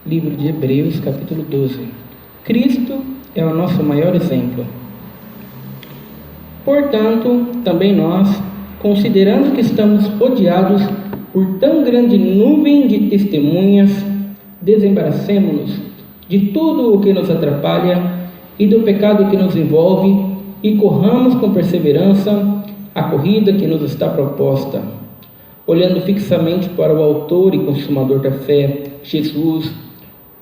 Livro de Hebreus, capítulo 12. Cristo é o nosso maior exemplo. Portanto, também nós, considerando que estamos rodeados por tão grande nuvem de testemunhas, desembaraçemo-nos de tudo o que nos atrapalha e do pecado que nos envolve e corramos com perseverança a corrida que nos está proposta, olhando fixamente para o autor e consumador da fé, Jesus,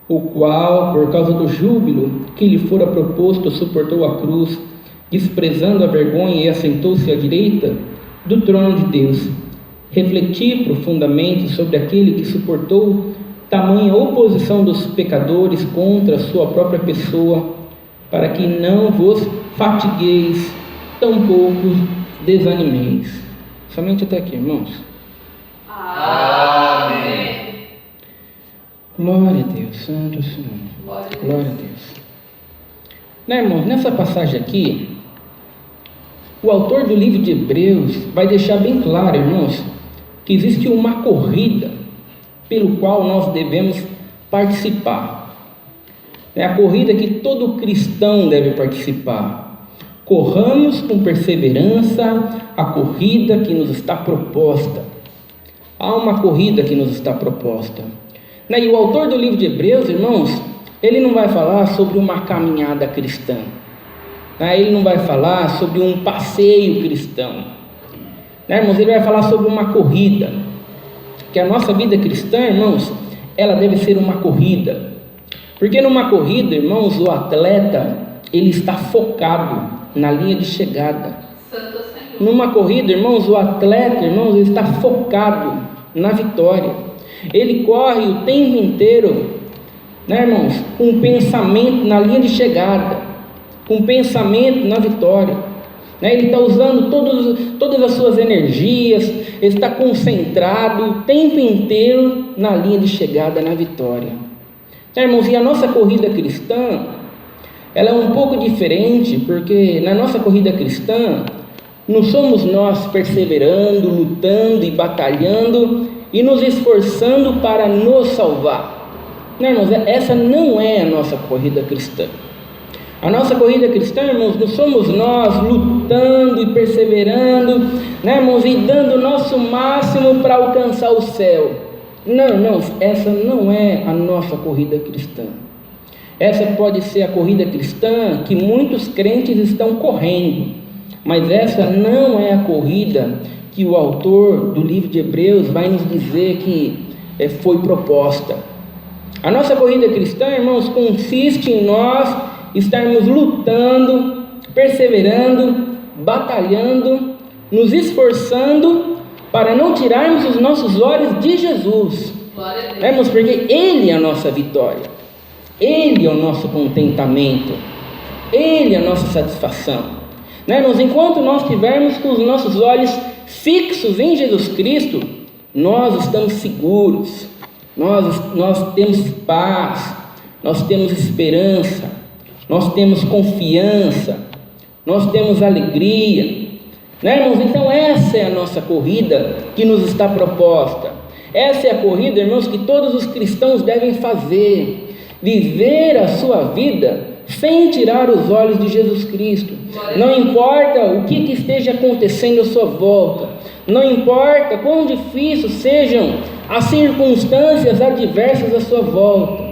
o qual, por causa do júbilo que lhe fora proposto, suportou a cruz, desprezando a vergonha, e assentou-se à direita do trono de Deus. Refleti profundamente sobre aquele que suportou tamanha oposição dos pecadores contra a sua própria pessoa, para que não vos fatigueis, tampouco desanimeis. Somente até aqui, irmãos. Amém. Glória a Deus, santo Senhor. Glória a Deus. Né, irmãos, nessa passagem aqui, o autor do livro de Hebreus vai deixar bem claro, irmãos, que existe uma corrida pelo qual nós devemos participar. É a corrida que todo cristão deve participar. Corramos com perseverança a corrida que nos está proposta. Há uma corrida que nos está proposta. E o autor do livro de Hebreus, irmãos, ele não vai falar sobre uma caminhada cristã. Ele não vai falar sobre um passeio cristão. Irmãos, ele vai falar sobre uma corrida. Que a nossa vida cristã, irmãos, ela deve ser uma corrida. Porque numa corrida, irmãos, o atleta, ele está focado na linha de chegada. Numa corrida, irmãos, o atleta, irmãos, ele está focado na vitória. Ele corre o tempo inteiro, irmãos, com um pensamento na linha de chegada, com um pensamento na vitória. Ele está usando todas as suas energias, ele está concentrado o tempo inteiro na linha de chegada, na vitória. Irmãos, e a nossa corrida cristã, ela é um pouco diferente, porque na nossa corrida cristã, não somos nós perseverando, lutando e batalhando e nos esforçando para nos salvar. Não, irmãos, essa não é a nossa corrida cristã. A nossa corrida cristã, irmãos, não somos nós lutando e perseverando, irmãos, e dando o nosso máximo para alcançar o céu. Não, irmãos, essa não é a nossa corrida cristã. Essa pode ser a corrida cristã que muitos crentes estão correndo, mas essa não é a corrida que o autor do livro de Hebreus vai nos dizer que foi proposta. A nossa corrida cristã, irmãos, consiste em nós estarmos lutando, perseverando, batalhando, nos esforçando para não tirarmos os nossos olhos de Jesus. Irmãos, porque Ele é a nossa vitória, Ele é o nosso contentamento, Ele é a nossa satisfação. Irmãos, enquanto nós estivermos com os nossos olhos fixos em Jesus Cristo, nós estamos seguros, nós temos paz, nós temos esperança, nós temos confiança, nós temos alegria, irmãos? Então essa é a nossa corrida que nos está proposta. Essa é a corrida, irmãos, que todos os cristãos devem fazer, viver a sua vida sem tirar os olhos de Jesus Cristo. Não importa o que esteja acontecendo à sua volta, não importa quão difíceis sejam as circunstâncias adversas à sua volta,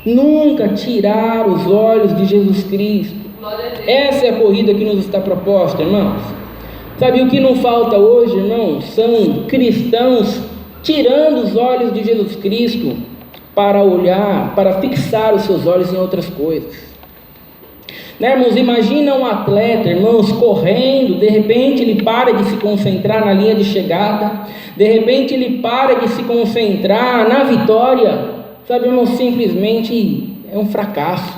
nunca tirar os olhos de Jesus Cristo. Essa é a corrida que nos está proposta, irmãos. Sabe o que não falta hoje, irmãos? São cristãos tirando os olhos de Jesus Cristo para olhar, para fixar os seus olhos em outras coisas. Irmãos, imagina um atleta, irmãos, correndo, de repente ele para de se concentrar na linha de chegada, de repente ele para de se concentrar na vitória, sabe, irmãos, simplesmente é um fracasso,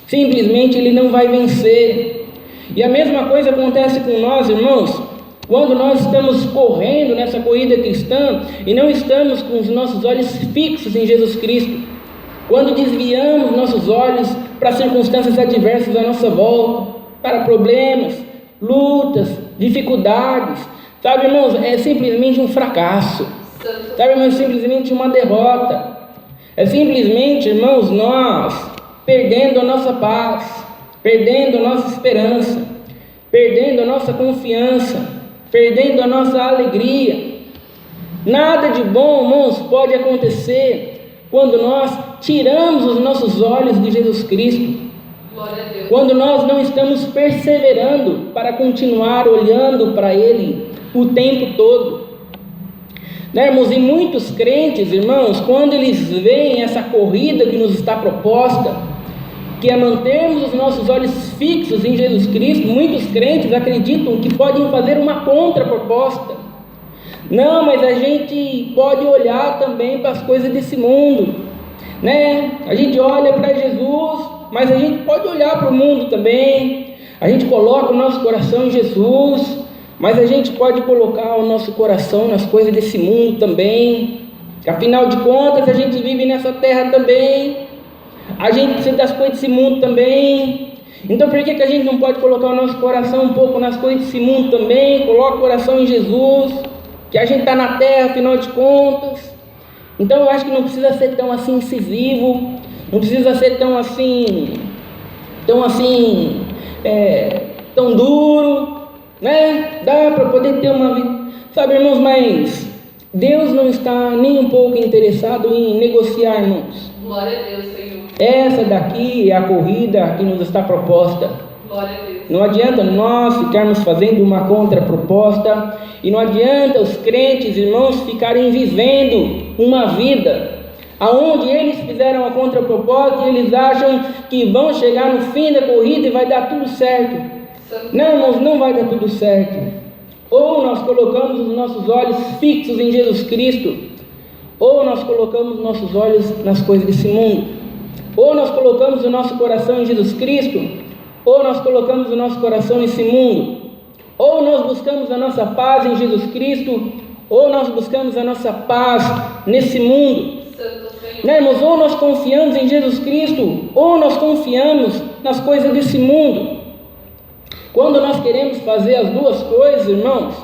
simplesmente ele não vai vencer. E a mesma coisa acontece com nós, irmãos, quando nós estamos correndo nessa corrida cristã e não estamos com os nossos olhos fixos em Jesus Cristo. Quando desviamos nossos olhos para circunstâncias adversas à nossa volta, para problemas, lutas, dificuldades, sabe, irmãos, é simplesmente um fracasso, sabe, irmãos, simplesmente uma derrota. É simplesmente, irmãos, nós perdendo a nossa paz, perdendo a nossa esperança, perdendo a nossa confiança, perdendo a nossa alegria. Nada de bom, irmãos, pode acontecer quando nós tiramos os nossos olhos de Jesus Cristo, quando nós não estamos perseverando para continuar olhando para Ele o tempo todo. Né, irmãos? E muitos crentes, irmãos, quando eles veem essa corrida que nos está proposta, que é mantermos os nossos olhos fixos em Jesus Cristo, muitos crentes acreditam que podem fazer uma contraproposta. Não, mas a gente pode olhar também para as coisas desse mundo, né? A gente olha para Jesus, mas a gente pode olhar para o mundo também. A gente coloca o nosso coração em Jesus, mas a gente pode colocar o nosso coração nas coisas desse mundo também. Afinal de contas, a gente vive nessa terra também. A gente precisa das coisas desse mundo também. Então por que a gente não pode colocar o nosso coração um pouco nas coisas desse mundo também? Coloca o coração em Jesus, que a gente está na terra, afinal de contas. Então eu acho que não precisa ser tão assim incisivo, não precisa ser tão duro, né? Dá para poder ter uma vida, sabe, irmãos, mas Deus não está nem um pouco interessado em negociar, irmãos. Glória a Deus, Senhor. Essa daqui é a corrida que nos está proposta. Glória a Deus. Não adianta nós ficarmos fazendo uma contraproposta, e não adianta os crentes, irmãos, ficarem vivendo uma vida aonde eles fizeram a contraproposta e eles acham que vão chegar no fim da corrida e vai dar tudo certo. Não, irmãos, não vai dar tudo certo. Ou nós colocamos os nossos olhos fixos em Jesus Cristo, ou nós colocamos nossos olhos nas coisas desse mundo. Ou nós colocamos o nosso coração em Jesus Cristo, ou nós colocamos o nosso coração nesse mundo. Ou nós buscamos a nossa paz em Jesus Cristo, ou nós buscamos a nossa paz nesse mundo. Né, irmãos? Ou nós confiamos em Jesus Cristo, ou nós confiamos nas coisas desse mundo. Quando nós queremos fazer as duas coisas, irmãos,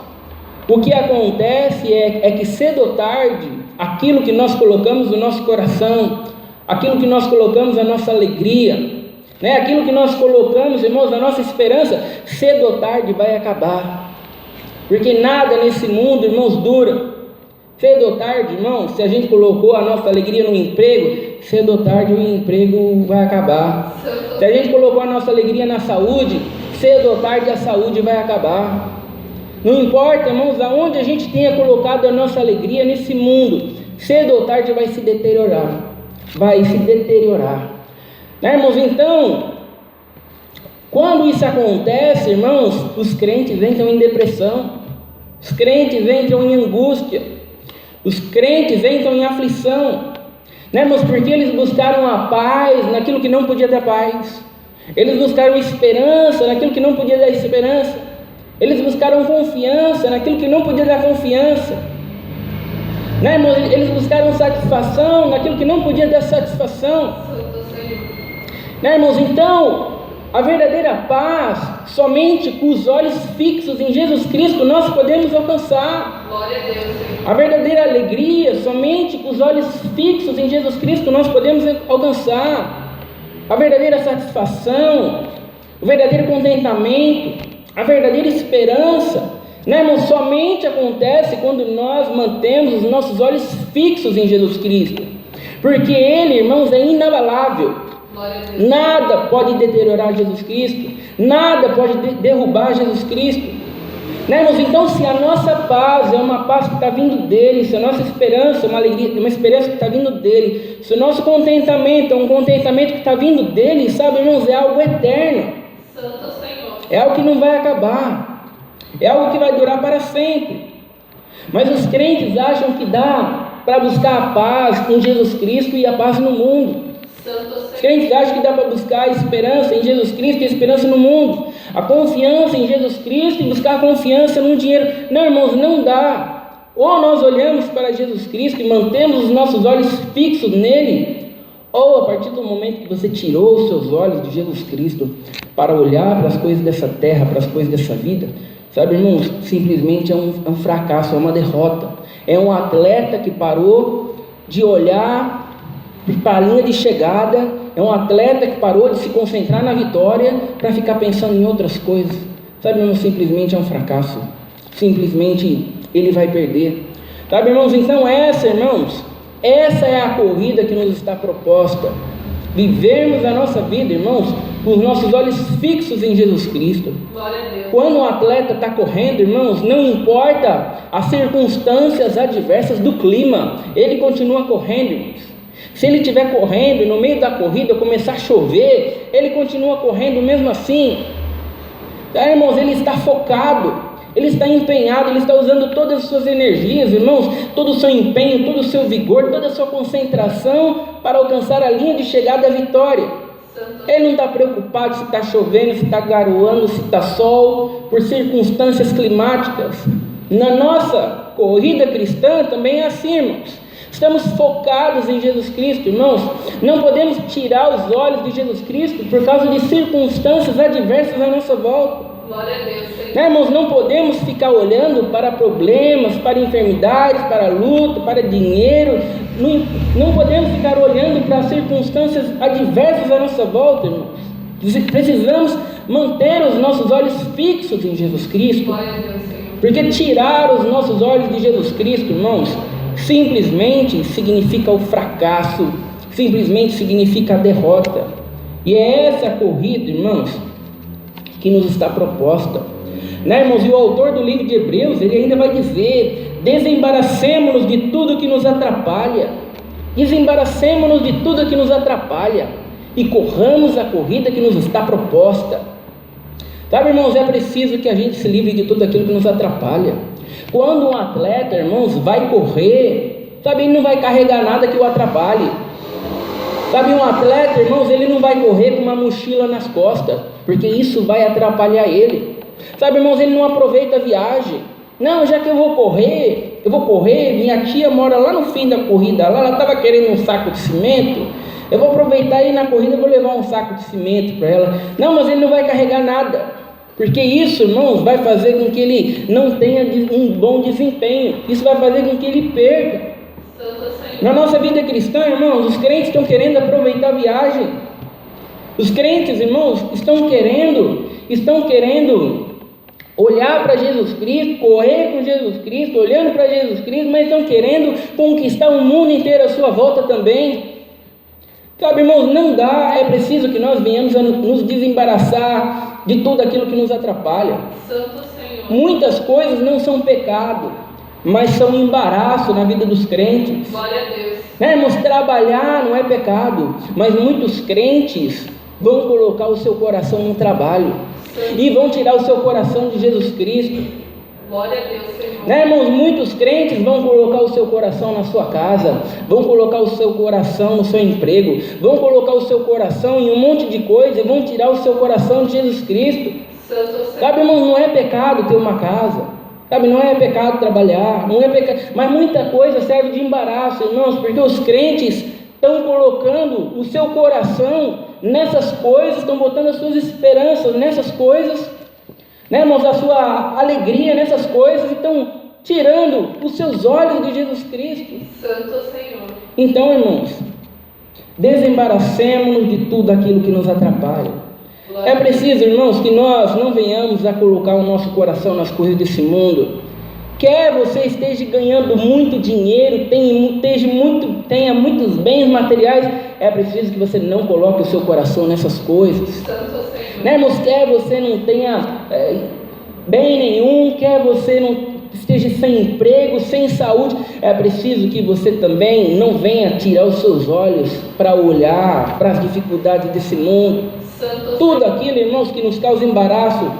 o que acontece é que cedo ou tarde, aquilo que nós colocamos no nosso coração, aquilo que nós colocamos a nossa alegria, né, aquilo que nós colocamos, irmãos, a nossa esperança, cedo ou tarde vai acabar. Porque nada nesse mundo, irmãos, dura. Cedo ou tarde, irmãos, se a gente colocou a nossa alegria no emprego, cedo ou tarde o emprego vai acabar. Se a gente colocou a nossa alegria na saúde, cedo ou tarde a saúde vai acabar. Não importa, irmãos, aonde a gente tenha colocado a nossa alegria nesse mundo, cedo ou tarde vai se deteriorar. Vai se deteriorar. Né, irmãos? Então, quando isso acontece, irmãos, os crentes entram em depressão, os crentes entram em angústia, os crentes entram em aflição, né, irmãos? Porque eles buscaram a paz naquilo que não podia dar paz, eles buscaram esperança naquilo que não podia dar esperança, eles buscaram confiança naquilo que não podia dar confiança, né, irmãos? Eles buscaram satisfação naquilo que não podia dar satisfação, né, irmãos? Então, a verdadeira paz, somente com os olhos fixos em Jesus Cristo, nós podemos alcançar. Glória a Deus, Senhor. A verdadeira alegria, somente com os olhos fixos em Jesus Cristo, nós podemos alcançar. A verdadeira satisfação, o verdadeiro contentamento, a verdadeira esperança, né, irmãos? Somente acontece quando nós mantemos os nossos olhos fixos em Jesus Cristo. Porque Ele, irmãos, é inabalável. Nada pode deteriorar Jesus Cristo, nada pode derrubar Jesus Cristo, né, irmãos? Então, se a nossa paz é uma paz que está vindo dele, se a nossa esperança é uma alegria, uma esperança que está vindo dele, se o nosso contentamento é um contentamento que está vindo dele, sabe, irmãos, é algo eterno, Santo Senhor. É algo que não vai acabar, é algo que vai durar para sempre. Mas os crentes acham que dá para buscar a paz em Jesus Cristo e a paz no mundo. Os crentes acham que dá para buscar a esperança em Jesus Cristo e a esperança no mundo, a confiança em Jesus Cristo e buscar a confiança no dinheiro. Não, irmãos, não dá. Ou nós olhamos para Jesus Cristo e mantemos os nossos olhos fixos nele, ou a partir do momento que você tirou os seus olhos de Jesus Cristo para olhar para as coisas dessa terra, para as coisas dessa vida, sabe, irmãos, simplesmente é um fracasso, é uma derrota. É um atleta que parou de olhar para a linha de chegada, é um atleta que parou de se concentrar na vitória para ficar pensando em outras coisas. Sabe, irmãos, simplesmente é um fracasso. Simplesmente ele vai perder. Sabe, irmãos, então irmãos, essa é a corrida que nos está proposta. Vivermos a nossa vida, irmãos, com os nossos olhos fixos em Jesus Cristo. Glória a Deus. Quando um atleta está correndo, irmãos, não importa as circunstâncias adversas do clima, ele continua correndo, irmãos. Se ele estiver correndo e no meio da corrida começar a chover, ele continua correndo mesmo assim. Tá, irmãos, ele está focado, ele está empenhado, ele está usando todas as suas energias, irmãos, todo o seu empenho, todo o seu vigor, toda a sua concentração para alcançar a linha de chegada da vitória. Ele não está preocupado se está chovendo, se está garoando, se está sol, por circunstâncias climáticas. Na nossa corrida cristã também é assim, irmãos. Estamos focados em Jesus Cristo, irmãos. Não podemos tirar os olhos de Jesus Cristo por causa de circunstâncias adversas à nossa volta. Glória a Deus, Senhor. Irmãos, não podemos ficar olhando para problemas, para enfermidades, para luta, para dinheiro. Não podemos ficar olhando para circunstâncias adversas à nossa volta, irmãos. Precisamos manter os nossos olhos fixos em Jesus Cristo. Glória a Deus, Senhor. Porque tirar os nossos olhos de Jesus Cristo, irmãos, simplesmente significa o fracasso, simplesmente significa a derrota. E é essa corrida, irmãos, que nos está proposta, né, irmãos? E o autor do livro de Hebreus, ele ainda vai dizer: desembaracemo-nos de tudo que nos atrapalha, desembaracemo-nos de tudo que nos atrapalha e corramos a corrida que nos está proposta. Sabe, irmãos, é preciso que a gente se livre de tudo aquilo que nos atrapalha. Quando um atleta, irmãos, vai correr, sabe, ele não vai carregar nada que o atrapalhe. Sabe, um atleta, irmãos, ele não vai correr com uma mochila nas costas, porque isso vai atrapalhar ele. Sabe, irmãos, ele não aproveita a viagem. Não, já que eu vou correr, minha tia mora lá no fim da corrida, lá ela estava querendo um saco de cimento, eu vou aproveitar aí na corrida, eu vou levar um saco de cimento para ela. Não, mas ele não vai carregar nada, porque isso, irmãos, vai fazer com que ele não tenha um bom desempenho, isso vai fazer com que ele perca. Na nossa vida cristã, irmãos, os crentes estão querendo aproveitar a viagem. Os crentes, irmãos, estão querendo olhar para Jesus Cristo, correr com Jesus Cristo, olhando para Jesus Cristo, mas estão querendo conquistar o mundo inteiro à sua volta também. Sabe, irmãos, não dá, é preciso que nós venhamos a nos desembaraçar de tudo aquilo que nos atrapalha. Santo Senhor. Muitas coisas não são pecado, mas são embaraço na vida dos crentes. Glória a Deus. Né, irmãos, trabalhar não é pecado, mas muitos crentes vão colocar o seu coração no trabalho e vão tirar o seu coração de Jesus Cristo. Glória a Deus, Senhor. Né, irmãos, muitos crentes vão colocar o seu coração na sua casa, vão colocar o seu coração no seu emprego, vão colocar o seu coração em um monte de coisa e vão tirar o seu coração de Jesus Cristo. Santo Senhor. Sabe, irmãos, não é pecado ter uma casa, sabe, não é pecado trabalhar, não é pecado, mas muita coisa serve de embaraço, irmãos, porque os crentes estão colocando o seu coração nessas coisas, estão botando as suas esperanças nessas coisas, né, irmãos, a sua alegria nessas coisas, estão tirando os seus olhos de Jesus Cristo. Santo Senhor. Então, irmãos, desembaracemo-nos de tudo aquilo que nos atrapalha. É preciso, irmãos, que nós não venhamos a colocar o nosso coração nas coisas desse mundo. Quer você esteja ganhando muito dinheiro, tenha muitos bens materiais, é preciso que você não coloque o seu coração nessas coisas. Santo Senhor. Né, irmãos, quer você não tenha bem nenhum, quer você não esteja sem emprego, sem saúde, é preciso que você também não venha tirar os seus olhos para olhar para as dificuldades desse mundo. Santo Tudo aquilo, irmãos, que nos causa embaraço,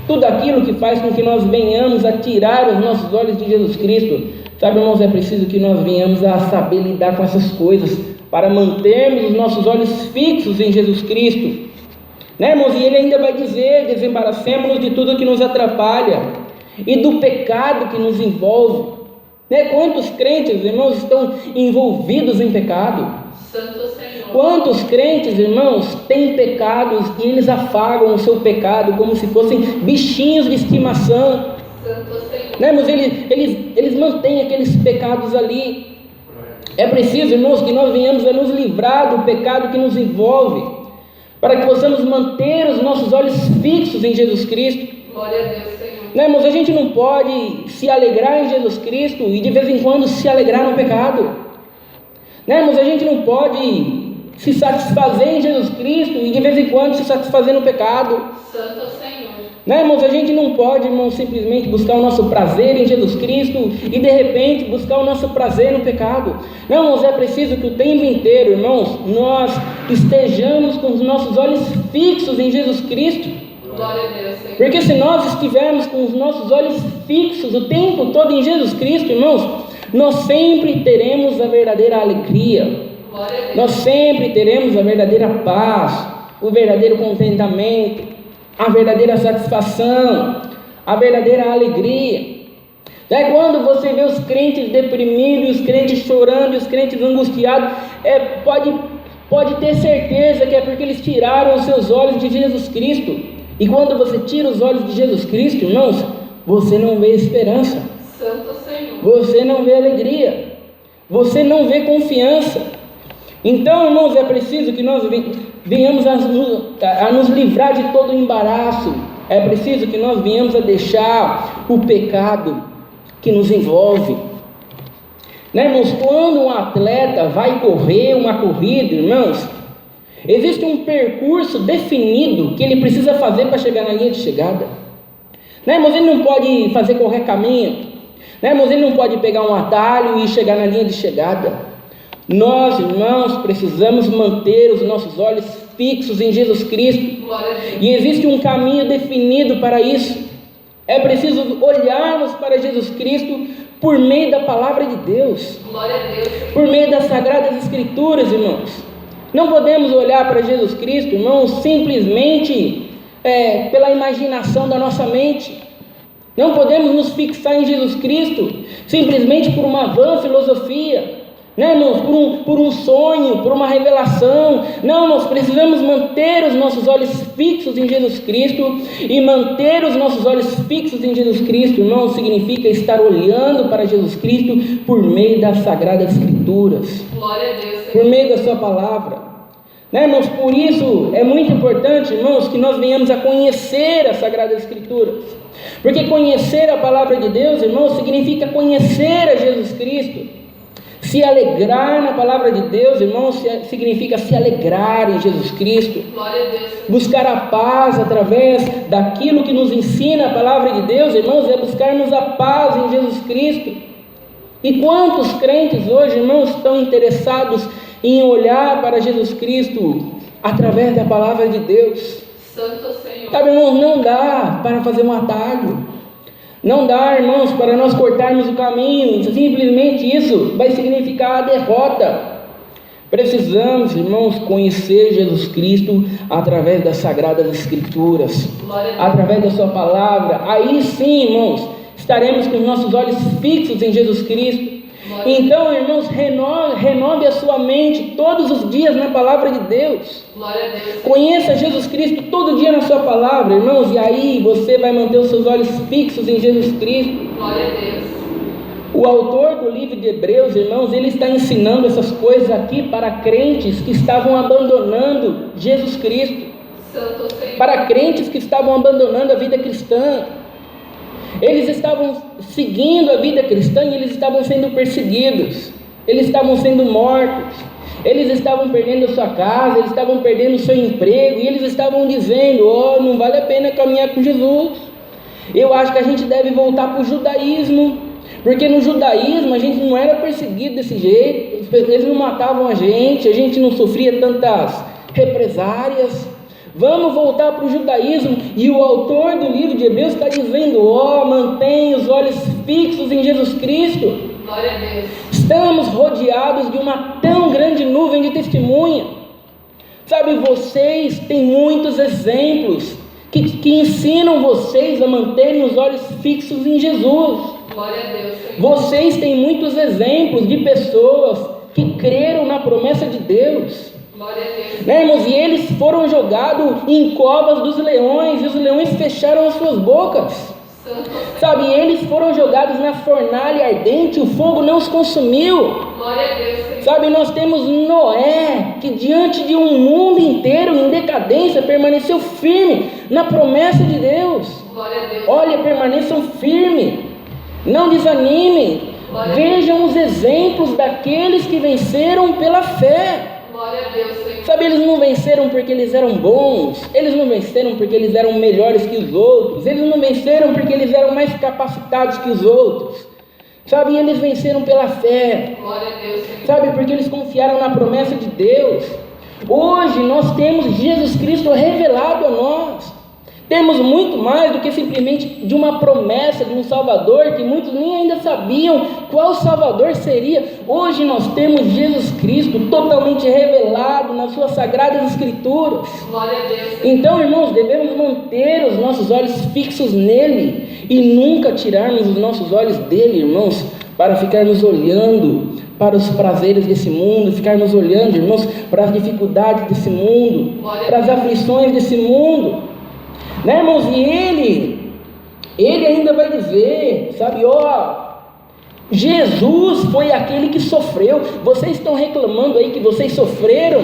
tudo aquilo que faz com que nós venhamos a tirar os nossos olhos de Jesus Cristo, sabe, irmãos, é preciso que nós venhamos a saber lidar com essas coisas, para mantermos os nossos olhos fixos em Jesus Cristo, né, irmãos? E ele ainda vai dizer: desembaracemo-nos de tudo que nos atrapalha e do pecado que nos envolve, né? Quantos crentes, irmãos, estão envolvidos em pecado? Santo Senhor. Quantos crentes, irmãos, têm pecados e eles afagam o seu pecado como se fossem bichinhos de estimação, Santo Senhor. né, irmãos? Eles mantêm aqueles pecados ali, É preciso, irmãos, que nós venhamos a nos livrar do pecado que nos envolve, para que possamos manter os nossos olhos fixos em Jesus Cristo. Glória a Deus, Senhor. Né, irmãos, a gente não pode se alegrar em Jesus Cristo e de vez em quando se alegrar no pecado. Né, irmãos, a gente não pode se satisfazer em Jesus Cristo e de vez em quando se satisfazer no pecado. Santo Senhor. Né, irmãos, a gente não pode, irmãos, simplesmente buscar o nosso prazer em Jesus Cristo e de repente buscar o nosso prazer no pecado. Não, irmãos, é preciso que o tempo inteiro, irmãos, nós estejamos com os nossos olhos fixos em Jesus Cristo. Glória a Deus, Senhor. Porque se nós estivermos com os nossos olhos fixos o tempo todo em Jesus Cristo, irmãos, nós sempre teremos a verdadeira alegria. Glória a Deus. Nós sempre teremos a verdadeira paz, o verdadeiro contentamento, a verdadeira satisfação, a verdadeira alegria. Daí quando você vê os crentes deprimidos, os crentes chorando, os crentes angustiados, pode ter certeza que é porque eles tiraram os seus olhos de Jesus Cristo. E quando você tira os olhos de Jesus Cristo, irmãos, você não vê esperança, Santo Senhor. você não vê alegria, você não vê confiança. Então, irmãos, é preciso que nós venhamos a nos livrar de todo o embaraço. É preciso que nós venhamos a deixar o pecado que nos envolve. Né, irmãos? Quando um atleta vai correr uma corrida, irmãos, existe um percurso definido que ele precisa fazer para chegar na linha de chegada. Né, irmãos? Ele não pode fazer qualquer caminho. Né, irmãos? Ele não pode pegar um atalho e chegar na linha de chegada. Nós, irmãos, precisamos manter os nossos olhos fixos em Jesus Cristo. Glória a Deus. E existe um caminho definido para isso. É preciso olharmos para Jesus Cristo por meio da palavra de Deus, Glória a Deus. por meio das Sagradas Escrituras, irmãos. Não podemos olhar para Jesus Cristo, irmãos, simplesmente pela imaginação da nossa mente. Não podemos nos fixar em Jesus Cristo simplesmente por uma vã filosofia. Não, irmãos, por um sonho, por uma revelação. Não, nós precisamos manter os nossos olhos fixos em Jesus Cristo. E manter os nossos olhos fixos em Jesus Cristo, irmãos, significa estar olhando para Jesus Cristo por meio das Sagradas Escrituras, Glória a Deus, por Senhor. meio da sua palavra. Né, irmãos? Por isso é muito importante, irmãos, que nós venhamos a conhecer as Sagradas Escrituras. Porque conhecer a palavra de Deus, irmãos, significa conhecer a Jesus Cristo. Se alegrar na palavra de Deus, irmãos, significa se alegrar em Jesus Cristo. Glória a Deus. Buscar a paz através daquilo que nos ensina a palavra de Deus, irmãos, é buscarmos a paz em Jesus Cristo. E quantos crentes hoje, irmãos, estão interessados em olhar para Jesus Cristo através da palavra de Deus? Santo Senhor. Sabe, irmãos, não dá para fazer um atalho. Não dá, irmãos, para nós cortarmos o caminho. Simplesmente isso vai significar a derrota. Precisamos, irmãos, conhecer Jesus Cristo através das Sagradas Escrituras, Glória a Deus. através da sua palavra. Aí sim, irmãos, estaremos com os nossos olhos fixos em Jesus Cristo. Então, irmãos, renove a sua mente todos os dias na palavra de Deus. Glória a Deus. Conheça Jesus Cristo todo dia na sua palavra, irmãos, e aí você vai manter os seus olhos fixos em Jesus Cristo. Glória a Deus. O autor do livro de Hebreus, irmãos, ele está ensinando essas coisas aqui para crentes que estavam abandonando Jesus Cristo, Santo Senhor. para crentes que estavam abandonando a vida cristã. Eles estavam seguindo a vida cristã e eles estavam sendo perseguidos, eles estavam sendo mortos, eles estavam perdendo a sua casa, eles estavam perdendo o seu emprego, e eles estavam dizendo: oh, não vale a pena caminhar com Jesus, eu acho que a gente deve voltar para o judaísmo, porque no judaísmo a gente não era perseguido desse jeito, eles não matavam a gente não sofria tantas represárias. Vamos voltar para o judaísmo. E o autor do livro de Hebreus está dizendo: ó, mantenha os olhos fixos em Jesus Cristo. Glória a Deus. Estamos rodeados de uma tão grande nuvem de testemunha. Sabe, vocês têm muitos exemplos que ensinam vocês a manterem os olhos fixos em Jesus. Glória a Deus, Senhor. Vocês têm muitos exemplos de pessoas que creram na promessa de Deus. Glória a Deus. Né, irmãos? E eles foram jogados em covas dos leões, e os leões fecharam as suas bocas. Santo Senhor. Sabe, eles foram jogados na fornalha ardente, o fogo não os consumiu. Glória a Deus, Senhor. Sabe, nós temos Noé, que diante de um mundo inteiro em decadência, permaneceu firme na promessa de Deus. Glória a Deus. Olha, permaneçam firmes, não desanimem. Vejam os exemplos daqueles que venceram pela fé. Glória a Deus, Senhor. Sabe, eles não venceram porque eles eram bons, eles não venceram porque eles eram melhores que os outros, eles não venceram porque eles eram mais capacitados que os outros. Sabe, eles venceram pela fé. Glória a Deus, Senhor. Sabe, porque eles confiaram na promessa de Deus. Hoje nós temos Jesus Cristo revelado a nós. Temos muito mais do que simplesmente de uma promessa de um Salvador, que muitos nem ainda sabiam qual Salvador seria. Hoje nós temos Jesus Cristo totalmente revelado nas suas sagradas Escrituras. Glória a Deus, Senhor. Então, irmãos, devemos manter os nossos olhos fixos nele e nunca tirarmos os nossos olhos dele, irmãos, para ficarmos olhando para os prazeres desse mundo, ficarmos olhando, irmãos, para as dificuldades desse mundo, para as aflições desse mundo. Né, irmãos? E ele ainda vai dizer, sabe, Jesus foi aquele que sofreu. Vocês estão reclamando aí que vocês sofreram?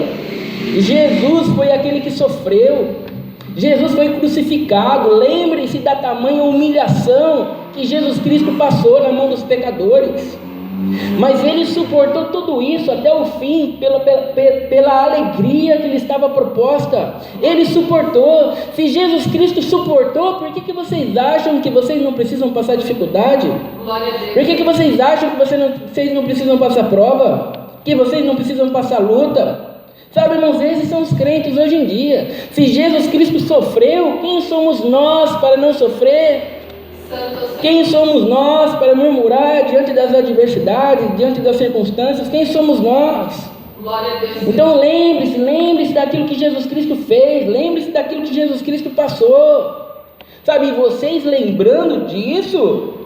Jesus foi aquele que sofreu. Jesus foi crucificado. Lembrem-se da tamanha humilhação que Jesus Cristo passou na mão dos pecadores. Mas ele suportou tudo isso até o fim, pela alegria que lhe estava proposta. Ele suportou. Se Jesus Cristo suportou, por que vocês acham que vocês não precisam passar dificuldade? Glória a Deus. Por que vocês acham que vocês não precisam passar prova? Que vocês não precisam passar luta? Sabe, irmãos, esses são os crentes hoje em dia. Se Jesus Cristo sofreu, quem somos nós para não sofrer? Quem somos nós para murmurar diante das adversidades, diante das circunstâncias? Quem somos nós? Glória a Deus. Então lembre-se daquilo que Jesus Cristo fez, lembre-se daquilo que Jesus Cristo passou. Sabe, vocês lembrando disso,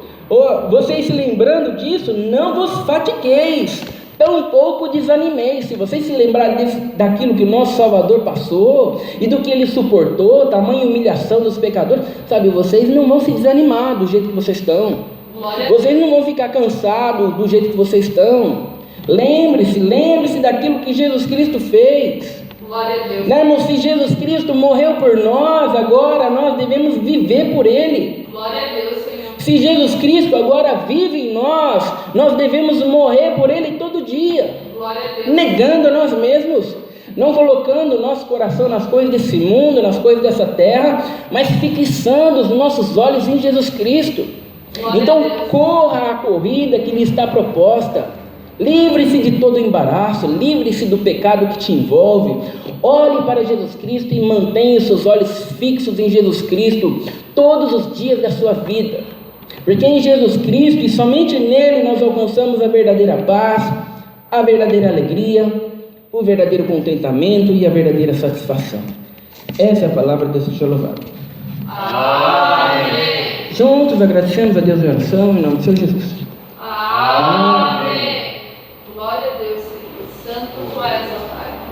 não vos fatigueis, tampouco desanimeis. Se vocês se lembrarem daquilo que o nosso Salvador passou e do que ele suportou, tamanha humilhação dos pecadores, sabe, vocês não vão se desanimar do jeito que vocês estão. Vocês não vão ficar cansados do jeito que vocês estão. Lembre-se daquilo que Jesus Cristo fez. Glória a Deus. Né, irmão? Se Jesus Cristo morreu por nós, agora nós devemos viver por ele. Glória a Deus, Senhor. Se Jesus Cristo agora vive em nós, nós devemos morrer por ele todo dia. Glória a Deus. Negando a nós mesmos, não colocando o nosso coração nas coisas desse mundo, nas coisas dessa terra, mas fixando os nossos olhos em Jesus Cristo. Glória Então a Deus. corra a corrida que lhe está proposta. Livre-se de todo embaraço, livre-se do pecado que te envolve. Olhe para Jesus Cristo e mantenha os seus olhos fixos em Jesus Cristo todos os dias da sua vida. Porque em Jesus Cristo e somente nele nós alcançamos a verdadeira paz, a verdadeira alegria, o verdadeiro contentamento e a verdadeira satisfação. Essa é a palavra de Deus, seja louvado. Amém. Juntos agradecemos a Deus em oração, em nome do Senhor Jesus. Amém. Glória a Deus, Senhor. Santo tu és, ó